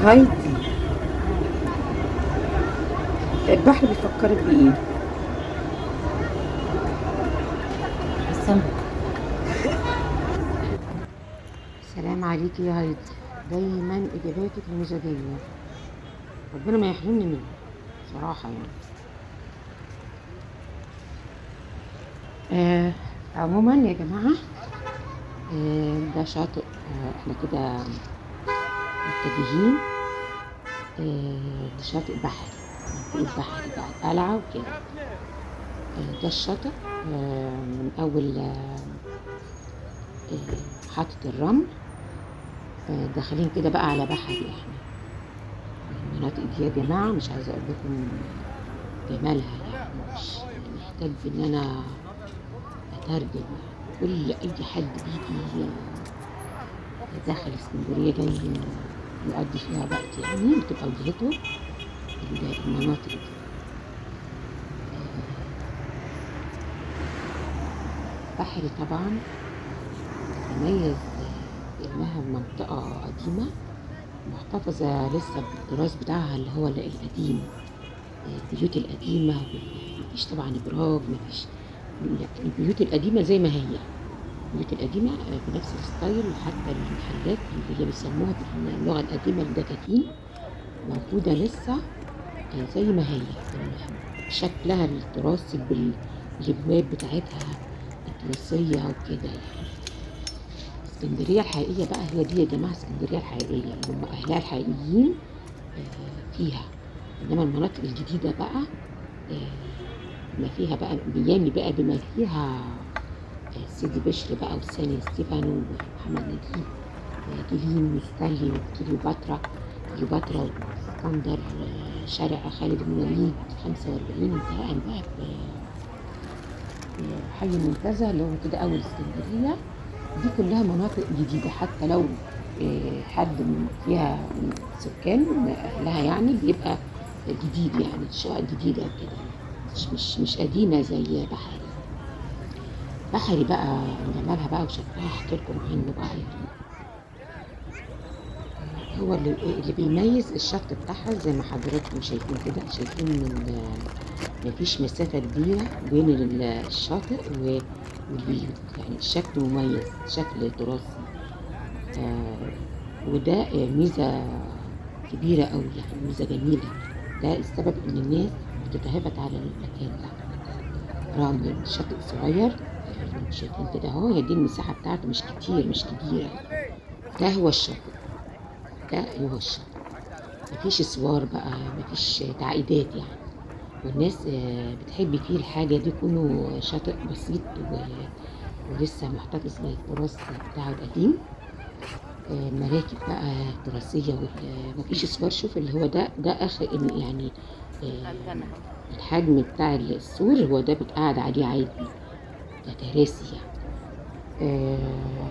هايدي، البحر بيفكرك بإيه؟ السمك. سلام عليكي يا هايدي، دايما اجاباتك مزاجيه، ربنا ما يحرمني منك صراحه يعني. آه عموما يا جماعه، ده شاطئ، احنا كده متجهين لشاطئ بحري، منطقه بحري بقى، القلعه وكده. ده الشاطئ، من اول محطه الرمل، داخلين كده بقى على بحري احنا. المناطق دي يا جماعة مش عايزة أقول لكم جمالها، يعني مش محتاج إن أنا أترجم، يعني كل أي حد بيجي داخل اسكندرية جاي يقضي فيها وقت، يعني بتبقى وجهته المناطق دي. بحري طبعا تتميز بإنها منطقة قديمة محتفظة لسه بالتراث بتاعها اللي هو القديم، البيوت القديمة، مفيش طبعا إبراج، مفيش، البيوت القديمة زي ما هي، البيوت القديمة بنفس الستايل، وحتى المحلات اللي هي بيسموها باللغة القديمة الدكاكين موجودة لسه زي ما هي، بشكلها التراثي، بالابواب بتاعتها التراثية وكده يعني. اسكندرية الحقيقية بقى هي دي يا جماعة، اسكندرية الحقيقية اللي هم أهلها الحقيقيين فيها. إنما المناطق الجديدة بقى ما فيها بقى بيامي بقى، بما فيها سيدي بشر بقى، وساني ستيفانو، ومحمد نجيب، جليم وستانلي وكليوباترا، والاسكندر، شارع خالد بن الوليد 45 انتهاء بقى بحي المنتزه اللي هو كده أول اسكندرية. دي كلها مناطق جديدة، حتى لو حد فيها من سكان من أهلها يعني بيبقى جديد، يعني شقق جديدة وكده، مش قديمة زي بحري. بحري بقى جمالها بقى وشكلها هحكي لكم عنه بقى يا جماعة. هو اللي بيميز الشط بتاعها زي ما حضراتكم شايفين كده، شايفين مفيش مسافة كبيرة بين الشاطئ والبيوت، يعني الشكل مميز، شكل تراثي. وده ميزة كبيرة قوي، يعني ميزة جميلة. ده السبب ان الناس بتتهافت على المكان ده، رغم ان الشاطئ صغير زي ما انتم شايفين كده اهو، هي دي المساحة بتاعته مش كتير، مش كبيرة. ده هو الشاطئ، مفيش اسوار بقى، مفيش تعقيدات يعني. والناس بتحب فيه الحاجة دي كونه شاطئ بسيط ولسه محتفظ بالتراث بتاعه القديم. مراكب بقى تراثية، مفيش اسوار. شوف اللي هو ده اخر يعني الحجم بتاع السور هو ده بيتقعد عليه عادي، ده كراسي يعني.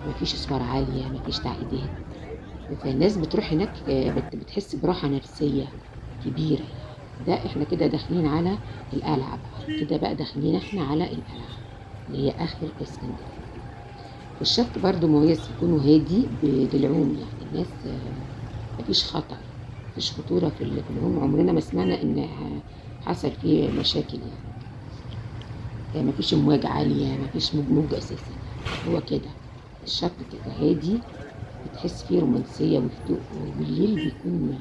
مفيش اسوار عالية، مفيش تعقيدات، فالناس بتروح هناك بتحس براحة نفسية كبيرة يعني. ده احنا كده داخلين على القلعة بقى، كده بقى داخلين احنا على القلعة اللي هي آخر اسكندرية. والشط برضو مميز في كونه هادي للعوم، يعني الناس مفيش خطر، مفيش خطورة في العوم، عمرنا ما سمعنا ان حصل فيه مشاكل يعني. مفيش امواج عالية، مفيش موج اساسا يعني. هو كده الشط كده هادي، بتحس فيه رومانسية وهدوء، وبالليل بيكون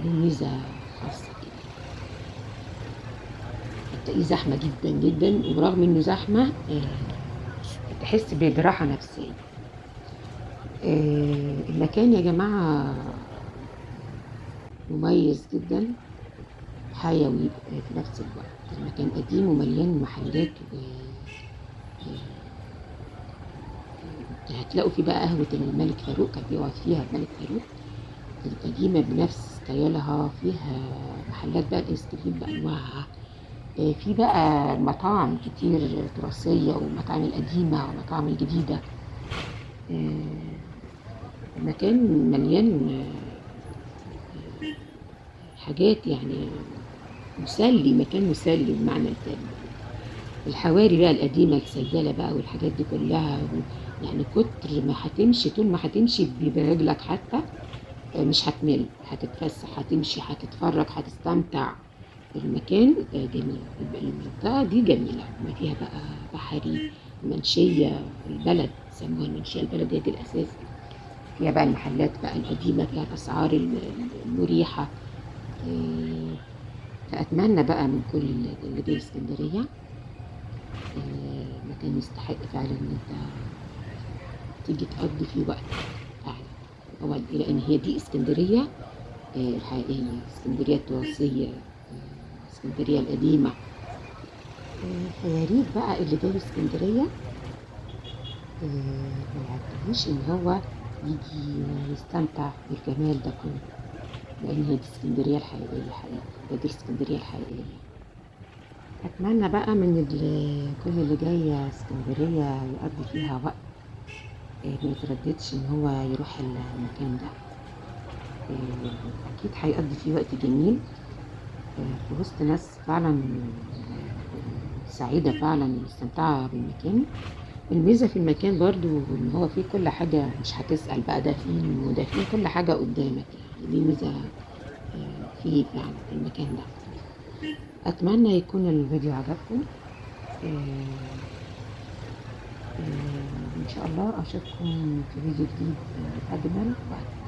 له ميزة خاصة كده يعني. هتلاقيه زحمة جدا جدا، ورغم انه زحمة تحس براحة نفسية. المكان يا جماعة مميز جدا، حيوي في نفس الوقت. المكان قديم ومليان محلات هتلاقوا فيه بقى قهوة الملك فاروق، كان بيقعد فيها الملك فاروق القديمة بنفس ستايلها، فيها محلات بقى الايس كريم بأنواعها. في بقى مطاعم كتير تراثية، ومطاعم القديمة ومطاعم الجديدة. المكان مليان حاجات يعني، مسلي، مكان مسلي بمعنى الكلمة. الحواري بقى القديمة السجالة بقى والحاجات دي كلها، يعني كتر ما هتمشي، طول ما هتمشي برجلك حتى مش هتمل، هتتفسح، هتمشي، هتتفرج، هتستمتع. المكان جميل، المنطقة دي جميلة، ما فيها بقى بحري، منشية البلد، سموها المنشية البلد، هي دي الأساس. فيها بقى المحلات بقى القديمة، فيها الأسعار المريحة. آه، فأتمنى بقى من كل اللي جاي اسكندرية، مكان يستحق فعلا إن أنت تيجي تقضي فيه وقت فعلا. هو لأن هي دي اسكندرية الحقيقية، اسكندرية التراثية، اسكندرية القديمة. فيا ريت بقى اللي جاي اسكندرية ما يعديهوش إن هو يجي يستمتع بالجمال ده كله، لأن هي دي اسكندرية الحقيقية حقيقي، هي دي اسكندرية الحقيقية. أتمنى بقى من كل اللي جاي اسكندرية يقضي فيها وقت، ما يترددش إن هو يروح المكان ده. أكيد هيقضي فيه وقت جميل في وسط ناس فعلا سعيدة فعلا مستمتعة بالمكان. الميزة في المكان برضو إن هو فيه كل حاجة، مش هتسأل بقى ده فين وده فين، كل حاجة قدامك، يعني دي ميزة فيه فعلا في المكان ده. أتمنى يكون الفيديو عجبكم. إن شاء الله أشوفكم في فيديو جديد أجمل وأجمل.